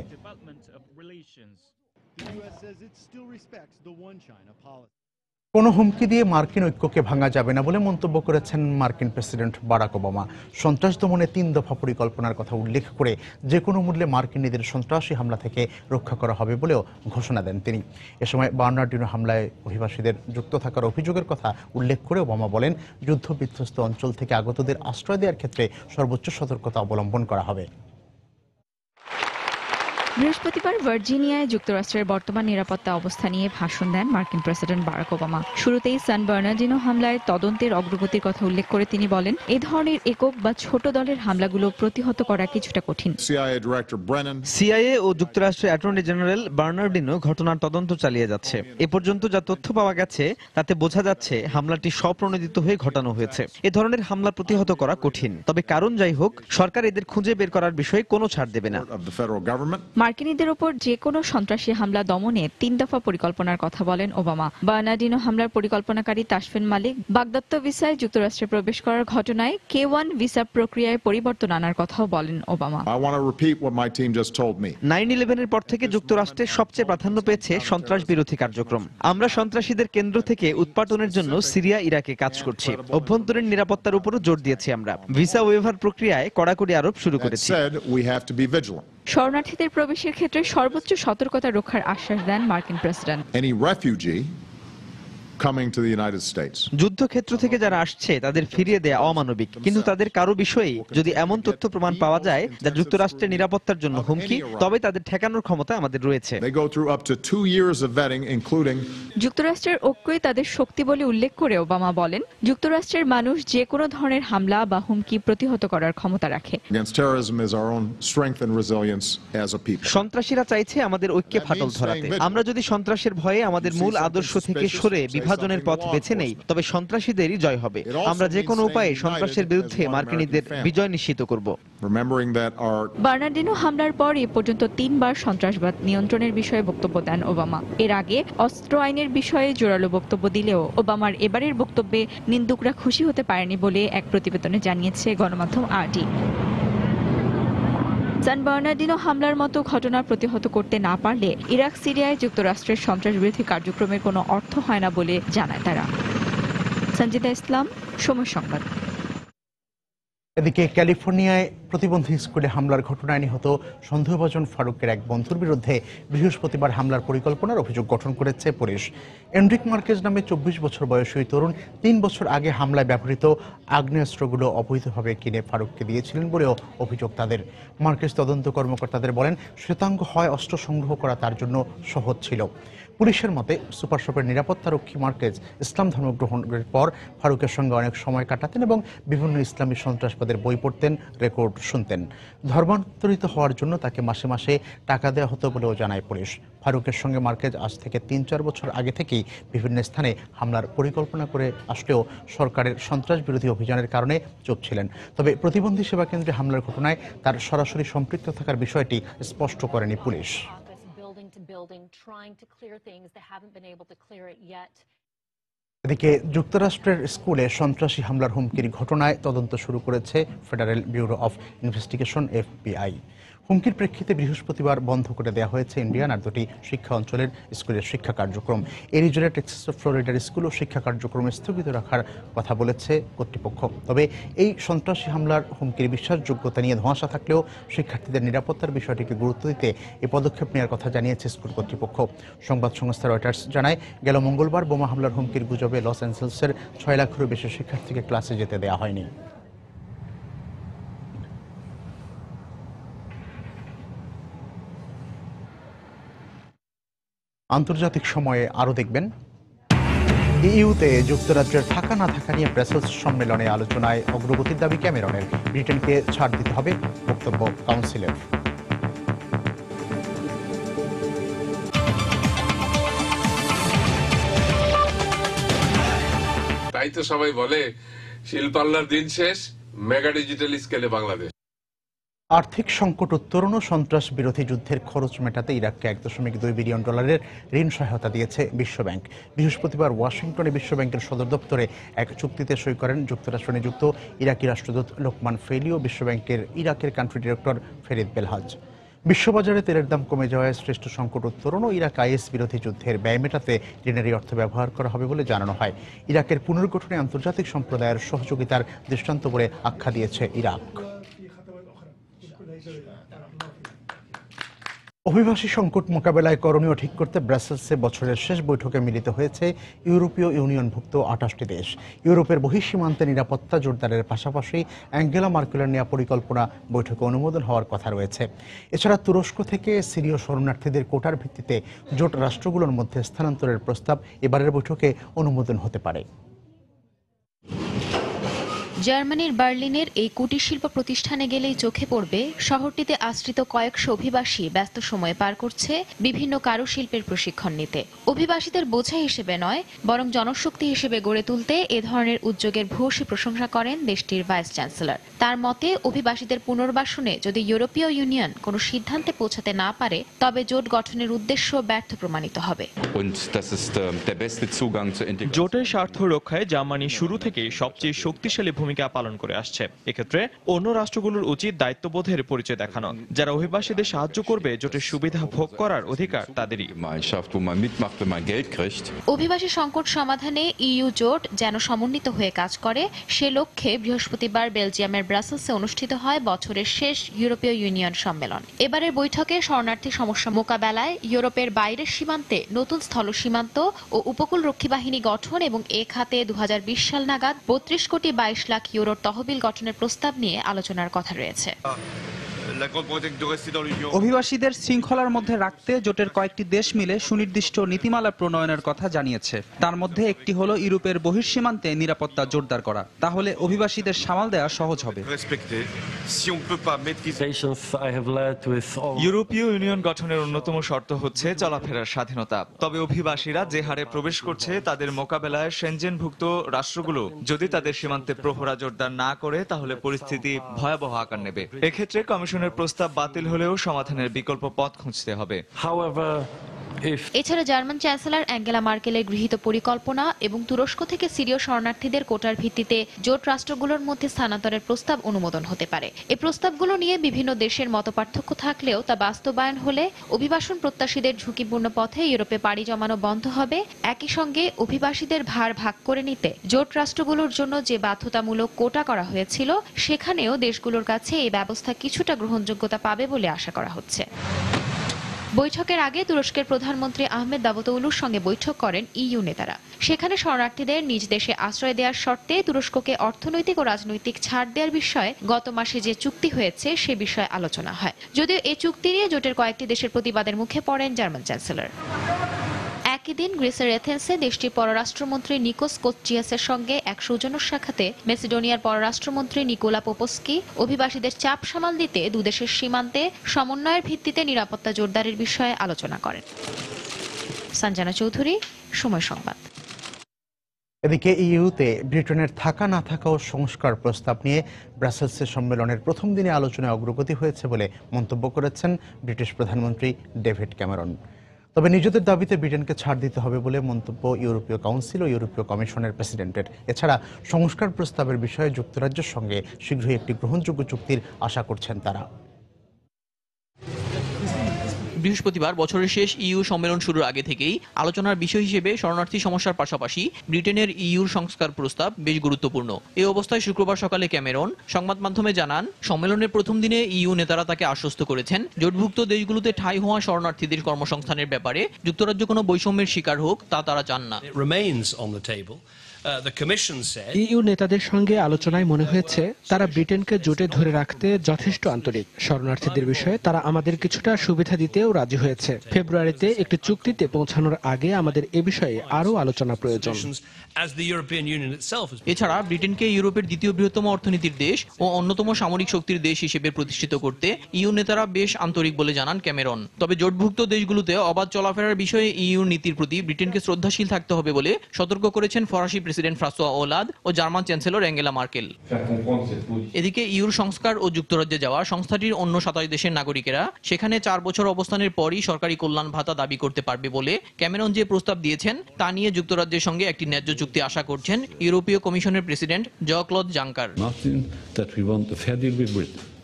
কোনো হুমকি দিয়ে মার্কিন ঐক্যকে ভাঙা যাবে না বলে মন্তব্য করেছেন মার্কিন প্রেসিডেন্ট বারাক ওবামা। সন্ত্রাস দমনে 3 দফা পরিকল্পনার কথা উল্লেখ করে যে কোনো মূল্যে মার্কিনীদের সন্ত্রাসী হামলা থেকে রক্ষা করা হবে বলেও ঘোষণা দেন তিনি। এ সময় বার্নার্ডিনো হামলায় অভিবাসীদের যুক্ত থাকার অভিযোগের কথা উল্লেখ করে ওবামা বলেন, যুদ্ধ বিধ্বস্ত অঞ্চল থেকে আগতদের আশ্রয় দেওয়ার ক্ষেত্রে সর্বোচ্চ সতর্কতা অবলম্বন করা হবে। বৃহস্পতিবার ভার্জিনিয়ায় যুক্তরাষ্ট্রের বর্তমান নিরাপত্তা অবস্থা নিয়ে ভাষণ দেন মার্কিন প্রেসিডেন্ট বারাক ওবামা। শুরুতেই সান বার্নার্ডিনো হামলায় তদন্তের অগ্রগতির কথা উল্লেখ করে তিনি বলেন, এ ধরনের একক বা ছোট দলের হামলাগুলো প্রতিহত করা কিছুটা কঠিন। সিআইএ ও যুক্তরাষ্ট্রের অ্যাটর্নি জেনারেল বার্নার্ডিনো ঘটনার তদন্ত চালিয়ে যাচ্ছে। এ পর্যন্ত যা তথ্য পাওয়া গেছে তাতে বোঝা যাচ্ছে হামলাটি স্বপ্রণোদিত হয়ে ঘটানো হয়েছে। এ ধরনের হামলা প্রতিহত করা কঠিন, তবে কারণ যাই হোক সরকার এদের খুঁজে বের করার বিষয়ে কোনো ছাড় দেবে না। মার্কিনীদের ওপর যে কোনো সন্ত্রাসী হামলা দমনে 3 দফা পরিকল্পনার কথা বলেন ওবামা। বার্নার্ডিনো হামলার পরিকল্পনাকারী তাসফিন মালিক বাগদত্ত ভিসায় যুক্তরাষ্ট্রে প্রবেশ করার ঘটনায় K1 ভিসা প্রক্রিয়ায় পরিবর্তন আনার কথাও বলেন ওবামা। 9/11-এর পর থেকে যুক্তরাষ্ট্রের সবচেয়ে প্রাধান্য পেয়েছে সন্ত্রাস বিরোধী কার্যক্রম। আমরা সন্ত্রাসীদের কেন্দ্র থেকে উৎপাটনের জন্য সিরিয়া, ইরাকে কাজ করছি। অভ্যন্তরীণ নিরাপত্তার উপরও জোর দিয়েছি আমরা। ভিসা ওয়েভার প্রক্রিয়ায় কড়াকড়ি আরোপ শুরু করেছি। শরণার্থীদের প্রবেশের ক্ষেত্রে সর্বোচ্চ সতর্কতা রক্ষার আশ্বাস দেন মার্কিন প্রেসিডেন্ট। যুদ্ধক্ষেত্র থেকে যারা আসছে তাদের ফিরিয়ে দেয়া অমানবিক, কিন্তু তাদের কারো বিষয়ে যদি এমন তথ্য প্রমাণ পাওয়া যায় যা যুক্তরাষ্ট্রের নিরাপত্তার জন্য হুমকি, তবে তাদের ঠেকানোর ক্ষমতা আমাদের রয়েছে। যুক্তরাষ্ট্রের ঐক্যই তাদের শক্তি বলে উল্লেখ করে ওবামা বলেন, যুক্তরাষ্ট্রের মানুষ যে কোনো ধরনের হামলা বা হুমকি প্রতিহত করার ক্ষমতা রাখে। সন্ত্রাসীরা চাইছে আমাদের ঐক্যে ফাটল ধরাতে। আমরা যদি সন্ত্রাসের ভয়ে আমাদের মূল আদর্শ থেকে সরে বিভাজনের পথ বেছে নেই, তবে সন্ত্রাসীদেরই জয় হবে। আমরা যে কোনো উপায়ে সন্ত্রাসের বিরুদ্ধে মার্কিনীদের বিজয় নিশ্চিত করব। বার্নার্ডিনো হামলার পর এ পর্যন্ত 3 বার সন্ত্রাসবাদ নিয়ন্ত্রণের বিষয়ে বক্তব্য দেন ওবামা। এর আগে অস্ত্র আইনের বিষয়ে জোরালো বক্তব্য দিলেও ওবামার এবারের বক্তব্যে নিন্দুকরা খুশি হতে পারেনি বলে এক প্রতিবেদনে জানিয়েছে গণমাধ্যম RT। সান বার্নার্ডিনো হামলার মতো ঘটনা প্রতিহত করতে না পারলে ইরাক, সিরিয়ায় যুক্তরাষ্ট্রের সন্ত্রাসবিরোধী কার্যক্রমের কোনো অর্থ হয় না বলে জানায় তারা। সঞ্জিদা ইসলাম, সময় সংবাদ। এদিকে ক্যালিফোর্নিয়ায় প্রতিবন্ধী স্কুলে হামলার ঘটনায় নিহত সন্দেহভাজন ফারুকের এক বন্ধুর বিরুদ্ধে বৃহস্পতিবার হামলার পরিকল্পনার অভিযোগ গঠন করেছে পুলিশ। এন্ড্রিক মার্কেজ নামে 24 বছর বয়সী ওই তরুণ 3 বছর আগে হামলায় ব্যবহৃত আগ্নেয়াস্ত্রগুলো অবৈধভাবে কিনে ফারুককে দিয়েছিলেন বলেও অভিযোগ তাদের। মার্কেজ তদন্ত কর্মকর্তাদের বলেন, শ্বেতাঙ্গ হয় অস্ত্র সংগ্রহ করা তার জন্য সহজ ছিল। পুলিশের মতে সুপার শপের নিরাপত্তারক্ষী মার্কেজ ইসলাম ধর্ম গ্রহণের পর ফারুকের সঙ্গে অনেক সময় কাটাতেন এবং বিভিন্ন ইসলামী সন্ত্রাসবাদের বই পড়তেন, রেকর্ড শুনতেন। ধর্মান্তরিত হওয়ার জন্য তাকে মাসে মাসে টাকা দেওয়া হতো বলেও জানায় পুলিশ। ফারুকের সঙ্গে মার্কেজ আজ থেকে 3-4 বছর আগে থেকেই বিভিন্ন স্থানে হামলার পরিকল্পনা করে আসলেও সরকারের সন্ত্রাস বিরোধী অভিযানের কারণে চুপ ছিলেন। তবে প্রতিবন্ধী সেবা কেন্দ্রে হামলার ঘটনায় তার সরাসরি সম্পৃক্ত থাকার বিষয়টি স্পষ্ট করেনি পুলিশ। এদিকে যুক্তরাষ্ট্রের স্কুলে সন্ত্রাসী হামলার হুমকির ঘটনায় তদন্ত শুরু করেছে federal bureau of investigation FBI। হুমকির প্রেক্ষিতে বৃহস্পতিবার বন্ধ করে দেওয়া হয়েছে ইন্ডিয়ানার 2টি শিক্ষা অঞ্চলের স্কুলের শিক্ষা কার্যক্রম। এরিজোনা, টেক্সাস ও ফ্লোরিডার স্কুল ও শিক্ষা কার্যক্রম স্থগিত রাখার কথা বলেছে কর্তৃপক্ষ। তবে এই সন্ত্রাসী হামলার হুমকির বিশ্বাসযোগ্যতা নিয়ে ধোঁয়াশা থাকলেও শিক্ষার্থীদের নিরাপত্তার বিষয়টিকে গুরুত্ব দিতে এই পদক্ষেপ নেওয়ার কথা জানিয়েছে স্কুল কর্তৃপক্ষ। সংবাদ সংস্থা রয়টার্স জানায়, গেল মঙ্গলবার বোমা হামলার হুমকির গুজবে লস অ্যাঞ্জেলসের 6 লাখেরও বেশি শিক্ষার্থীকে ক্লাসে যেতে দেওয়া হয়নি। আন্তর্জাতিক সময়ে আরও দেখবেন, ইইউতে যুক্তরাজ্যের থাকা না থাকা নিয়ে ব্রাসেলস সম্মেলনে আলোচনায় অগ্রগতির দাবি ক্যামেরনের। ব্রিটেনকে ছাড় দিতে হবে, বক্তব্য কাউন্সিলের। তাই তো সবাই বলে শিল্পাল্লার দিন শেষ, মেগা ডিজিটাল স্কেলে বাংলাদেশ। আর্থিক সংকট উত্তরণ ও সন্ত্রাস বিরোধী যুদ্ধের খরচ মেটাতে ইরাককে $1.2 বিলিয়ন ঋণ সহায়তা দিয়েছে বিশ্বব্যাংক। বৃহস্পতিবার ওয়াশিংটনে বিশ্বব্যাংকের সদর দপ্তরে এক চুক্তিতে সই করেন যুক্তরাষ্ট্রে নিযুক্ত ইরাকি রাষ্ট্রদূত লোকমান ফেলি ও বিশ্বব্যাংকের ইরাকের কান্ট্রি ডিরেক্টর ফেরিদ বেলহাজ। বিশ্ববাজারে তেলের দাম কমে যাওয়ায় সৃষ্ট সংকট উত্তরণ ও ইরাক IS বিরোধী যুদ্ধের ব্যয় মেটাতে ঋণের এই অর্থ ব্যবহার করা হবে বলে জানানো হয়। ইরাকের পুনর্গঠনে আন্তর্জাতিক সম্প্রদায়ের সহযোগিতার দৃষ্টান্ত বলে আখ্যা দিয়েছে ইরাক। অভিবাসী সংকট মোকাবেলায় করণীয় ঠিক করতে ব্রাসেলসে বছরের শেষ বৈঠকে মিলিত হয়েছে ইউরোপীয় ইউনিয়নভুক্ত 28টি দেশ। ইউরোপের বহিঃসীমান্তে নিরাপত্তা জোরদারের পাশাপাশি অ্যাঙ্গেলা মার্কেলের নেওয়া পরিকল্পনা বৈঠকে অনুমোদন হওয়ার কথা রয়েছে। এছাড়া তুরস্ক থেকে সিরীয় শরণার্থীদের কোটার ভিত্তিতে জোট রাষ্ট্রগুলোর মধ্যে স্থানান্তরের প্রস্তাব এবারের বৈঠকে অনুমোদন হতে পারে। জার্মানির বার্লিনের এই কুটির শিল্প প্রতিষ্ঠানে গেলেই চোখে পড়বে শহরটিতে আশ্রিত কয়েকশো অভিবাসী ব্যস্ত সময় পার করছে বিভিন্ন কারুশিল্পের প্রশিক্ষণ নিতে। অভিবাসীদের বোঝা হিসেবে নয়, বরং জনশক্তি হিসেবে গড়ে তুলতে এ ধরনের উদ্যোগের ভূয়সী প্রশংসা করেন দেশটির ভাইস চ্যান্সেলর। তার মতে, অভিবাসীদের পুনর্বাসনে যদি ইউরোপীয় ইউনিয়ন কোনো সিদ্ধান্তে পৌঁছাতে না পারে, তবে জোট গঠনের উদ্দেশ্য ব্যর্থ প্রমাণিত হবে। জোটের স্বার্থ রক্ষায় জার্মানি শুরু থেকে সবচেয়ে শক্তিশালী ভূমিকা পালন করে আসছে। এক্ষেত্রে অন্য রাষ্ট্রগুলোর উচিত দায়িত্ববোধের পরিচয় দেখানো। যারা অভিবাসীদের সাহায্য করবে, জোটের সুবিধা ভোগ করার অধিকার তাদেরই। অভিবাসী সংকট সমাধানে ইইউ জোট যেন সমন্বিত হয়ে কাজ করে, সে লক্ষ্যে বৃহস্পতিবার বেলজিয়ামের ব্রাসেলসে অনুষ্ঠিত হয় বছরের শেষ ইউরোপীয় ইউনিয়ন সম্মেলন। এবারের বৈঠকে শরণার্থী সমস্যা মোকাবেলায় ইউরোপের বাইরের সীমান্তে নতুন স্থল সীমান্ত ও উপকূল রক্ষী বাহিনী গঠন এবং এ খাতে 2020 সাল নাগাদ 32 কোটি 22 লাখ ইউরোর তহবিল গঠনের প্রস্তাব নিয়ে আলোচনার কথা রয়েছে। অভিবাসীদের শৃঙ্খলার মধ্যে রাখতে জোটের কয়েকটি দেশ মিলে সুনির্দিষ্ট নীতিমালা প্রণয়নের কথা জানিয়েছে। তার মধ্যে একটি হলো ইউরোপের বহিঃসীমান্তে নিরাপত্তা জোরদার করা। তাহলে অভিবাসীদের সামাল দেওয়া সহজ হবে। ইউরোপীয় ইউনিয়ন গঠনের অন্যতম শর্ত হচ্ছে চলাফেরার স্বাধীনতা। তবে অভিবাসীরা যে হারে প্রবেশ করছে, তাদের মোকাবেলায় সেনজেনভুক্ত রাষ্ট্রগুলো যদি তাদের সীমান্তে প্রহরা জোরদার না করে, তাহলে পরিস্থিতি ভয়াবহ আকার নেবে। এক্ষেত্রে কমিশনের প্রস্তাব বাতিল হলেও সমাধানের বিকল্প পথ খুঁজতে হবে। এছাড়া জার্মান চ্যান্সেলর অ্যাঙ্গেলা মার্কেলের গৃহীত পরিকল্পনা এবং তুরস্ক থেকে সিরীয় শরণার্থীদের কোটার ভিত্তিতে জোট রাষ্ট্রগুলোর মধ্যে স্থানান্তরের প্রস্তাব অনুমোদন হতে পারে। এই প্রস্তাবগুলো নিয়ে বিভিন্ন দেশের মতপার্থক্য থাকলেও তা বাস্তবায়ন হলে অভিবাসন প্রত্যাশীদের ঝুঁকিপূর্ণ পথে ইউরোপে পাড়ি জমানো বন্ধ হবে। একই সঙ্গে অভিবাসীদের ভার ভাগ করে নিতে জোট রাষ্ট্রগুলোর জন্য যে বাধ্যতামূলক কোটা করা হয়েছিল, সেখানেও দেশগুলোর কাছে এই ব্যবস্থা কিছুটা গ্রহণযোগ্যতা পাবে বলে আশা করা হচ্ছে। বৈঠকের আগে তুরস্কের প্রধানমন্ত্রী আহমেদ দাভুতোগলুর সঙ্গে বৈঠক করেন ইইউ নেতারা। সেখানে শরণার্থীদের নিজ দেশে আশ্রয় দেওয়ার শর্তে তুরস্ককে অর্থনৈতিক ও রাজনৈতিক ছাড় দেওয়ার বিষয়ে গত মাসে যে চুক্তি হয়েছে, সে বিষয়ে আলোচনা হয়। যদিও এই চুক্তি নিয়ে জোটের কয়েকটি দেশের প্রতিবাদের মুখে পড়েন জার্মান চ্যান্সেলর। একই দিন গ্রিসের এথেন্সে দেশটির পররাষ্ট্রমন্ত্রী নিকোস কোৎজিয়াসের সঙ্গে এক সৌজন্য সাক্ষাতে মেসিডোনিয়ার পররাষ্ট্রমন্ত্রী নিকোলা পোপস্কি অভিবাসীদের চাপ সামাল দিতে দুদেশের সীমান্তে সমন্বয়ের ভিত্তিতে নিরাপত্তা জোরদারের বিষয়ে আলোচনা করেন। সঞ্জনা চৌধুরী, সময় সংবাদ। এদিকে ইইউতে ব্রিটেনের থাকা না থাকা ও সংস্কার প্রস্তাব নিয়ে ব্রাসেলসের সম্মেলনের প্রথম দিনে আলোচনায় অগ্রগতি হয়েছে বলে মন্তব্য করেছেন ব্রিটিশ প্রধানমন্ত্রী ডেভিড ক্যামেরন। তবে নিজেদের দাবিতে ব্রিটেনকে ছাড় দিতে হবে বলে মন্তব্য ইউরোপীয় কাউন্সিল ও ইউরোপীয় কমিশনের প্রেসিডেন্টের। এছাড়া সংস্কার প্রস্তাবের বিষয়ে যুক্তরাজ্যের সঙ্গে শীঘ্রই একটি গ্রহণযোগ্য চুক্তির আশা করছেন তারা। বৃহস্পতিবার বছরের শেষ ইইউ সম্মেলন শুরুর আগে থেকেই আলোচনার বিষয় হিসেবে শরণার্থী সমস্যার পাশাপাশি ব্রিটেনের ইইউর সংস্কার প্রস্তাব বেশ গুরুত্বপূর্ণ। এই অবস্থায় শুক্রবার সকালে ক্যামেরন সংবাদ মাধ্যমে জানান, সম্মেলনের প্রথম দিনে ইইউ নেতারা তাকে আশ্বস্ত করেছেন, জোটভুক্ত দেশগুলোতে ঠাঁই হওয়া শরণার্থীদের কর্মসংস্থানের ব্যাপারে যুক্তরাজ্য কোনো বৈষম্যের শিকার হোক, তা তারা চান না। ইইউ নেতাদের সঙ্গে আলোচনায় মনে হয়েছে তারা ব্রিটেনকে জোটে ধরে রাখতে যথেষ্ট আন্তরিক। শরণার্থীদের বিষয়ে তারা আমাদের কিছুটা সুবিধা দিতেও রাজি হয়েছে। ফেব্রুয়ারিতে একটি চুক্তিতে পৌঁছানোর আগে আমাদের এ বিষয়ে আরও আলোচনা প্রয়োজন। এছাড়া ব্রিটেনকে ইউরোপের দ্বিতীয় বৃহত্তম অর্থনীতির দেশ ও অন্যতম সামরিক শক্তির দেশ হিসেবে প্রতিষ্ঠিত করতে ইইউ নেতারা বেশ আন্তরিক বলে জানান ক্যামেরন। তবে জোটভুক্ত দেশগুলোতে অবাধ চলাফেরার বিষয়ে ইইউর নীতির প্রতি ব্রিটেনকে শ্রদ্ধাশীল থাকতে হবে বলে সতর্ক করেছেন ফরাসি প্রেসিডেন্ট ফ্রাঁসোয়া ওলাদ ও জার্মান চ্যান্সেলর অ্যাঙ্গেলা মার্কেল। এদিকে ইইউর সংস্কার ও যুক্তরাজ্যে যাওয়া সংস্থাটির অন্য 27 দেশের নাগরিকেরা সেখানে 4 বছর অবস্থানের পরই সরকারি কল্যাণ ভাতা দাবি করতে পারবে বলে ক্যামেরন যে প্রস্তাব দিয়েছেন, তা নিয়ে যুক্তরাজ্যের সঙ্গে একটি ন্যায্য চুক্তি আশা করছেন ইউরোপীয় কমিশনের প্রেসিডেন্ট জ্যাঁ-ক্লদ জাঙ্কার।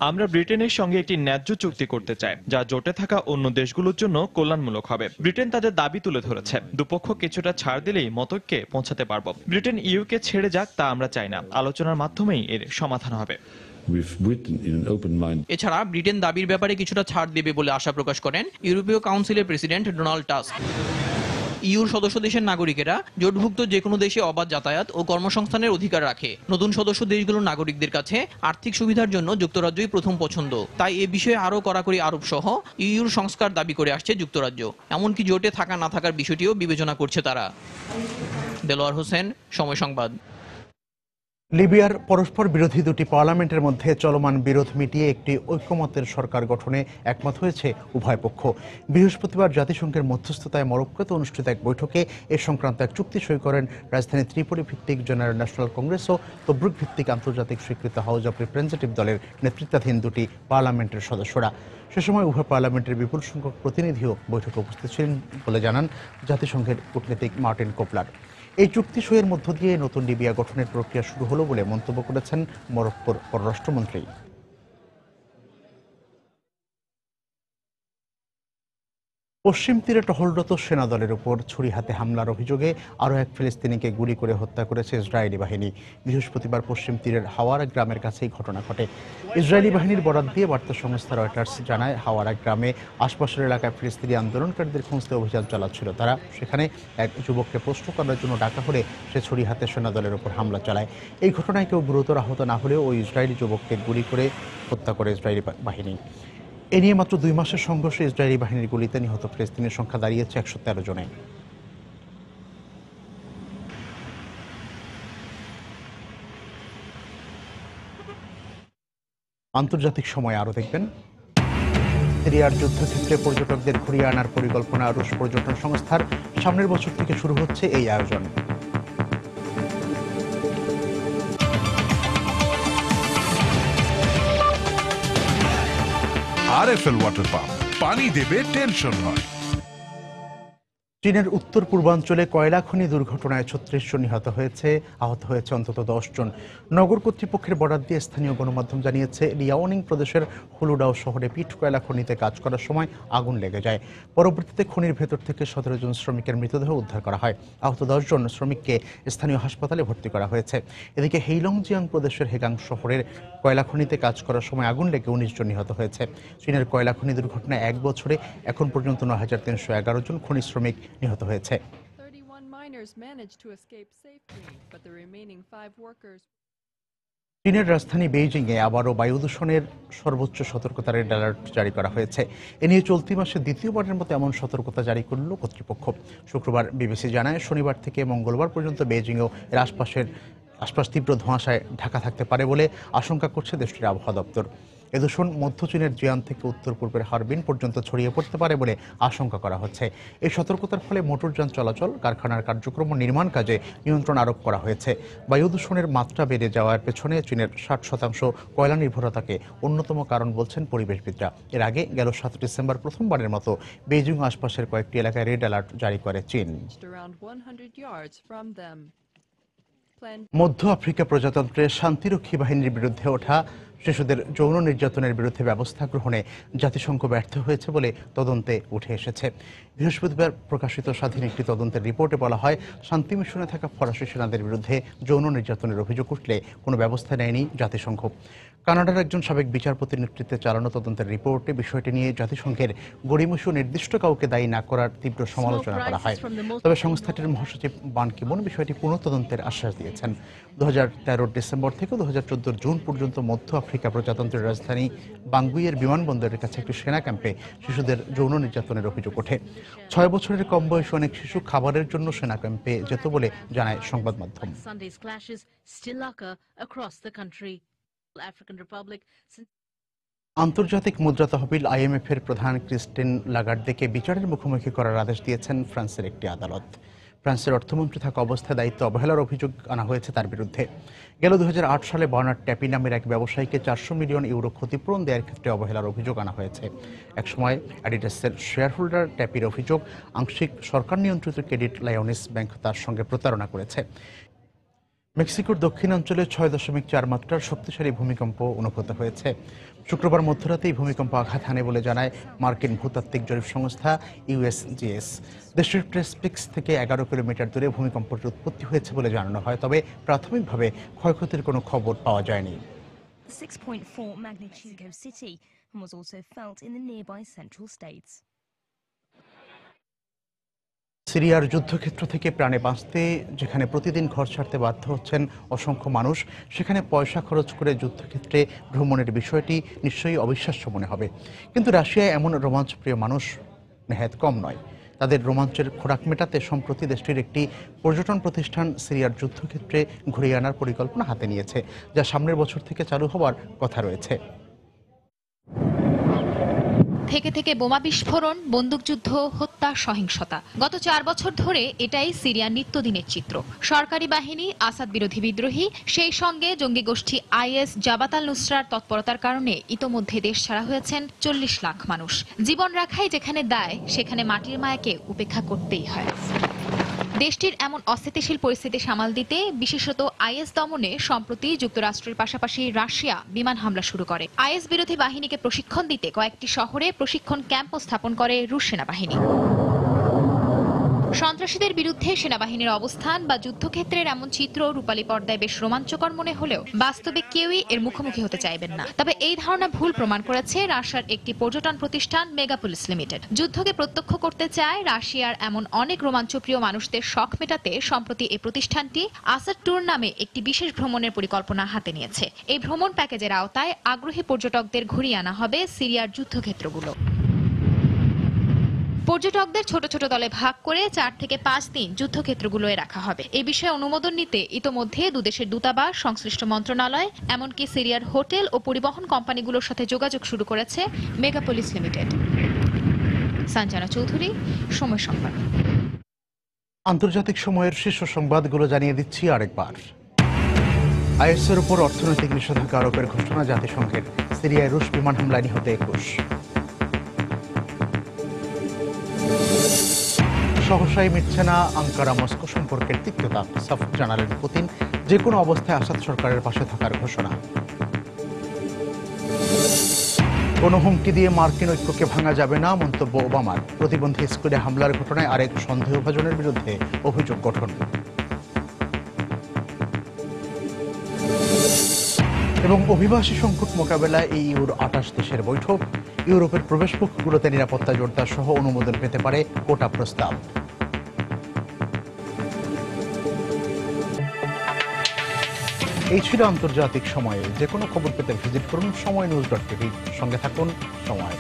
আমরা ব্রিটেনের সঙ্গে একটি ন্যায্য চুক্তি করতে চাই, যা জোটে থাকা অন্য দেশগুলোর জন্য কল্যাণমূলক হবে। ব্রিটেন তাদের দাবি তুলে ধরেছে, দুপক্ষ কিছুটা ছাড় দিলেই মতৈক্যে পৌঁছাতে পারব। ব্রিটেন ইইউকে ছেড়ে যাক, তা আমরা চাই না। আলোচনার মাধ্যমেই এর সমাধান হবে। এছাড়া ব্রিটেন দাবির ব্যাপারে কিছুটা ছাড় দেবে বলে আশা প্রকাশ করেন ইউরোপীয় কাউন্সিলের প্রেসিডেন্ট ডোনাল্ড টাস্ক। ইউর সদস্য দেশের নাগরিকেরা জোটভুক্ত যে কোনো দেশে অবাধ যাতায়াত ও কর্মসংস্থানের অধিকার রাখে। নতুন সদস্য দেশগুলোর নাগরিকদের কাছে আর্থিক সুবিধার জন্য যুক্তরাজ্যই প্রথম পছন্দ। তাই এ বিষয়ে আরও কড়াকড়ি আরোপ সহ ইউর সংস্কার দাবি করে আসছে যুক্তরাজ্য। এমনকি জোটে থাকা না থাকার বিষয়টিও বিবেচনা করছে তারা। দেলোয়ার হোসেন, সময় সংবাদ। লিবিয়ার পরস্পর বিরোধী দুটি পার্লামেন্টের মধ্যে চলমান বিরোধ মিটিয়ে একটি ঐক্যমতের সরকার গঠনে একমত হয়েছে উভয় পক্ষ। বৃহস্পতিবার জাতিসংঘের মধ্যস্থতায় মরক্কোতে অনুষ্ঠিত এক বৈঠকে এ সংক্রান্ত এক চুক্তি সই করেন রাজধানী ত্রিপোলি ভিত্তিক জেনারেল ন্যাশনাল কংগ্রেস ও তব্রুক ভিত্তিক আন্তর্জাতিক স্বীকৃত হাউস অব রিপ্রেজেন্টেটিভ দলের নেতৃত্বাধীন দুটি পার্লামেন্টের সদস্যরা। সে সময় উভয় পার্লামেন্টের বিপুল সংখ্যক প্রতিনিধিও বৈঠকে উপস্থিত ছিলেন বলে জানান জাতিসংঘের কূটনীতিক মার্টিন কোপলার। এই চুক্তি সইয়ের মধ্য দিয়ে নতুন লিবিয়া গঠনের প্রক্রিয়া শুরু হলো বলে মন্তব্য করেছেন মরক্কোর পররাষ্ট্রমন্ত্রী। পশ্চিম তীরে টহলরত সেনাদলের উপর ছুরি হাতে হামলার অভিযোগে আরও এক ফিলিস্তিনিকে গুলি করে হত্যা করেছে ইসরায়েলি বাহিনী। বৃহস্পতিবার পশ্চিম তীরের হাওয়ারা গ্রামের কাছেই ঘটনা ঘটে। ইসরায়েলি বাহিনীর বরাত দিয়ে বার্তা সংস্থা রয়টার্স জানায়, হাওয়ারা গ্রামে আশপাশের এলাকায় ফিলিস্তিনি আন্দোলনকারীদের খুঁজতে অভিযান চালাচ্ছিল তারা। সেখানে এক যুবককে প্রশ্ন করার জন্য ডাকা হলে সে ছুরি হাতে সেনাদলের উপর হামলা চালায়। এই ঘটনায় কেউ গুরুতর আহত না হলেও ওই ইসরায়েলি যুবককে গুলি করে হত্যা করে ইসরায়েলি বাহিনী। এ নিয়ে মাত্র 2 মাসের সংঘর্ষে ইসরায়েলি বাহিনীর গুলিতে নিহত ফিলিস্তিনের সংখ্যা দাঁড়িয়েছে 113 জনে। আন্তর্জাতিক সময় আরও দেখবেন, সিরিয়ার যুদ্ধক্ষেত্রে পর্যটকদের ঘুরিয়ে আনার পরিকল্পনা রুশ পর্যটন সংস্থার। সামনের বছর থেকে শুরু হচ্ছে এই আয়োজন। আরএফএল ওয়াটার পাম্প, পানি দেবে টেনশন নয়। চীনের উত্তর পূর্বাঞ্চলে কয়লা খনি দুর্ঘটনায় 36 জন নিহত হয়েছে, আহত হয়েছে অন্তত 10 জন। নগর কর্তৃপক্ষের বরাত দিয়ে স্থানীয় গণমাধ্যম জানিয়েছে, লিয়াওনিং প্রদেশের হুলুডাও শহরে পিট কয়লা খনিতে কাজ করার সময় আগুন লেগে যায়। পরবর্তীতে খনির ভেতর থেকে 17 জন শ্রমিকের মৃতদেহ উদ্ধার করা হয়। আহত 10 জন শ্রমিককে স্থানীয় হাসপাতালে ভর্তি করা হয়েছে। এদিকে হেইলংজিয়াং প্রদেশের হেগাং শহরের কয়লা খনিতে কাজ করার সময় আগুন লেগে 19 জন নিহত হয়েছে। চীনের কয়লা খনি দুর্ঘটনায় 1 বছরে এখন পর্যন্ত 9311 জন খনি শ্রমিক নিহত হয়েছে। চীনের রাজধানী বেইজিংয়ে আবারও বায়ু দূষণের সর্বোচ্চ সতর্কতা রেড অ্যালার্ট জারি করা হয়েছে। এ নিয়ে চলতি মাসে দ্বিতীয়বারের মতো এমন সতর্কতা জারি করল কর্তৃপক্ষ। শুক্রবার বিবিসি জানায়, শনিবার থেকে মঙ্গলবার পর্যন্ত বেইজিংয়েও এর আশপাশ তীব্র ধোঁয়াশায় ঢাকা থাকতে পারে বলে আশঙ্কা করছে দেশটির আবহাওয়া দপ্তর। এ দূষণ মধ্য চীনের জিয়ান থেকে উত্তর পূর্বের হারবিন পর্যন্ত ছড়িয়ে পড়তে পারে বলে আশঙ্কা করা হচ্ছে। এই সতর্কতার ফলে মোটরযান চলাচল, কারখানার কার্যক্রম ও নির্মাণ কাজে নিয়ন্ত্রণ আরোপ করা হয়েছে। বায়ু দূষণের মাত্রা বেড়ে যাওয়ার পেছনে চীনের 60% কয়লা নির্ভরতাকে অন্যতম কারণ বলছেন পরিবেশবিদরা। এর আগে গেল 7 ডিসেম্বর প্রথমবারের মতো বেইজিং আশপাশের কয়েকটি এলাকায় রেড অ্যালার্ট জারি করে চীন। মধ্য আফ্রিকা প্রজাতন্ত্রে শান্তিরক্ষী বাহিনীর বিরুদ্ধে ওঠা শিশুদের যৌন নির্যাতনের বিরুদ্ধে ব্যবস্থা গ্রহণে জাতিসংঘ ব্যর্থ হয়েছে বলে তদন্তে উঠে এসেছে। বৃহস্পতিবার প্রকাশিত স্বাধীন একটি তদন্তের রিপোর্টে বলা হয়, শান্তি মিশনে থাকা ফরাসি সেনাদের বিরুদ্ধে যৌন নির্যাতনের অভিযোগ উঠলে কোনো ব্যবস্থা নেয়নি জাতিসংঘ। কানাডার একজন সাবেক বিচারপতির নেতৃত্বে চালানো তদন্তের রিপোর্টে বিষয়টি নিয়ে জাতিসংঘের গড়িমসি নির্দিষ্ট কাউকে দায়ী না করার তীব্র সমালোচনা করা হয়। তবে সংস্থাটির মহাসচিব বান কি মুন বিষয়টি পুনঃতদন্তের আশ্বাস দিয়েছেন। 2013 ডিসেম্বর থেকে 2014 জুন পর্যন্ত মধ্য আফ্রিকা প্রজাতন্ত্রের রাজধানী বাঙ্গুইয়ের বিমানবন্দরের কাছে একটি সেনা ক্যাম্পে শিশুদের যৌন নির্যাতনের অভিযোগ ওঠে। 6 বছরের কম বয়সী অনেক শিশু খাবারের জন্য সেনা ক্যাম্পে যেত বলে জানায় সংবাদ মাধ্যম। আন্তর্জাতিক মুদ্রা তহবিল IMF এর প্রধান ক্রিস্টিন লাগার্দেকে বিচারের মুখোমুখি করার আদেশ দিয়েছেন ফ্রান্সের একটি আদালত। ফ্রান্সের অর্থমন্ত্রী থাকা অবস্থায় দায়িত্ব অবহেলার অভিযোগ আনা হয়েছে তার বিরুদ্ধে। গেল 2008 সালে বার্নার্ড ট্যাপি নামের এক ব্যবসায়ীকে 400 মিলিয়ন ইউরো ক্ষতিপূরণ দেওয়ার ক্ষেত্রে অবহেলার অভিযোগ আনা হয়েছে। একসময় অ্যাডিডাসের শেয়ার হোল্ডার ট্যাপির অভিযোগ, আংশিক সরকার নিয়ন্ত্রিত ক্রেডিট লায়নিস ব্যাংক তার সঙ্গে প্রতারণা করেছে। মেক্সিকোর দক্ষিণাঞ্চলে 6.4 মাত্রার শক্তিশালী ভূমিকম্প অনুভূত হয়েছে। শুক্রবার মধ্যরাতেই ভূমিকম্প আঘাত হানে বলে জানায় মার্কিন ভূতাত্ত্বিক জরিপ সংস্থা USGS। দেশটির প্রেসপিক্স থেকে 11 কিলোমিটার দূরে ভূমিকম্পটির উৎপত্তি হয়েছে বলে জানানো হয়, তবে প্রাথমিকভাবে ক্ষয়ক্ষতির কোনো খবর পাওয়া যায়নি। 6.4 magnitude city and was also felt in the nearby central states. সিরিয়ার যুদ্ধক্ষেত্র থেকে প্রাণে বাঁচতে যেখানে প্রতিদিন ঘর ছাড়তে বাধ্য হচ্ছেন অসংখ্য মানুষ, সেখানে পয়সা খরচ করে যুদ্ধক্ষেত্রে ভ্রমণের বিষয়টি নিশ্চয়ই অবিশ্বাস্য মনে হবে। কিন্তু রাশিয়ায় এমন রোমাঞ্চপ্রিয় মানুষ নেহাত কম নয়। তাদের রোমাঞ্চের খোরাক মেটাতে সম্প্রতি দেশটির একটি পর্যটন প্রতিষ্ঠান সিরিয়ার যুদ্ধক্ষেত্রে ঘুরিয়ে আনার পরিকল্পনা হাতে নিয়েছে, যা সামনের বছর থেকে চালু হওয়ার কথা রয়েছে। থেকে থেকে বোমা বিস্ফোরণ, বন্দুকযুদ্ধ, হত্যা, সহিংসতা। গত 4 বছর ধরে এটাই সিরিয়ার নিত্যদিনের চিত্র। সরকারি বাহিনী, আসাদ বিরোধী বিদ্রোহী, সেই সঙ্গে জঙ্গি গোষ্ঠী আইএস, জাবাত আল নুসরার তৎপরতার কারণে ইতোমধ্যে দেশ ছাড়া হয়েছেন 40 লাখ মানুষ। জীবন রাখাই যেখানে দায়, সেখানে মাটির মায়াকে উপেক্ষা করতেই হয়। দেশটির এমন অস্থিতিশীল পরিস্থিতি সামাল দিতে, বিশেষত আইএস দমনে সম্প্রতি যুক্তরাষ্ট্রের পাশাপাশি রাশিয়া বিমান হামলা শুরু করে। আইএস বিরোধী বাহিনীকে প্রশিক্ষণ দিতে কয়েকটি শহরে প্রশিক্ষণ ক্যাম্পও স্থাপন করে রুশ সেনাবাহিনী। সন্ত্রাসীদের বিরুদ্ধে সেনাবাহিনীর অবস্থান বা যুদ্ধক্ষেত্রের এমন চিত্র রূপালী পর্দায় বেশ রোমাঞ্চকর মনে হলেও বাস্তবে কেউই এর মুখোমুখি হতে চাইবেন না। তবে এই ধারণা ভুল প্রমাণ করেছে রাশিয়ার একটি পর্যটন প্রতিষ্ঠান মেগাপোলিস লিমিটেড। যুদ্ধকে প্রত্যক্ষ করতে চায় রাশিয়ার এমন অনেক রোমাঞ্চপ্রিয় মানুষদের শখ মেটাতে সম্প্রতি এই প্রতিষ্ঠানটি আসাদ ট্যুর নামে একটি বিশেষ ভ্রমণের পরিকল্পনা হাতে নিয়েছে। এই ভ্রমণ প্যাকেজের আওতায় আগ্রহী পর্যটকদের ঘুরিয়ে আনা হবে সিরিয়ার যুদ্ধক্ষেত্রগুলো। পর্যটকদের ছোট ছোট দলে ভাগ করে 4 থেকে 5 দিন যুদ্ধক্ষেত্রগুলোয় রাখা হবে। এই বিষয়ে অনুমোদন নিতে ইতোমধ্যে দুদেশের দূতাবাস, সংশ্লিষ্ট মন্ত্রণালয়, এমনকি সিরিয়ার হোটেল ও পরিবহন কোম্পানিগুলোর সাথে যোগাযোগ শুরু করেছে মেগাপোলিস লিমিটেড। সঞ্জনা চৌধুরী, সময় সংবাদ। আন্তর্জাতিক সময়ের শীর্ষ সংবাদগুলো জানিয়ে দিচ্ছি আরেকবার। আইএসের উপর অর্থনৈতিক নিষেধাজ্ঞা আরোপের ঘোষণা জাতিসংঘের। সিরিয়ায় রুশ বিমান হামলায় নিহত 21। সহসাই মিটছে না আঙ্কারা মস্কো সম্পর্কের তিক্ততা। সাফ জানালেন পুতিন, যে কোনো অবস্থায় আসাদ সরকারের পাশে থাকার ঘোষণা। কোনো হুমকি দিয়ে মার্কিন ঐক্যকে ভাঙা যাবে না, মন্তব্য ওবামার। প্রতিবন্ধী স্কুলে হামলার ঘটনায় আরেক সন্দেহভাজনের বিরুদ্ধে অভিযোগ গঠন। এবং অভিবাসী সংকট মোকাবেলায় ইউর 28 দেশের বৈঠক। ইউরোপের প্রবেশমুখগুলোতে নিরাপত্তা জোরদার সহ অনুমোদন পেতে পারে কোটা প্রস্তাব। এই ছিল আন্তর্জাতিক সময়ে। যে কোনো খবর পেতে ভিজিট করুন সময়নিউজ.tv। সঙ্গে থাকুন সময়।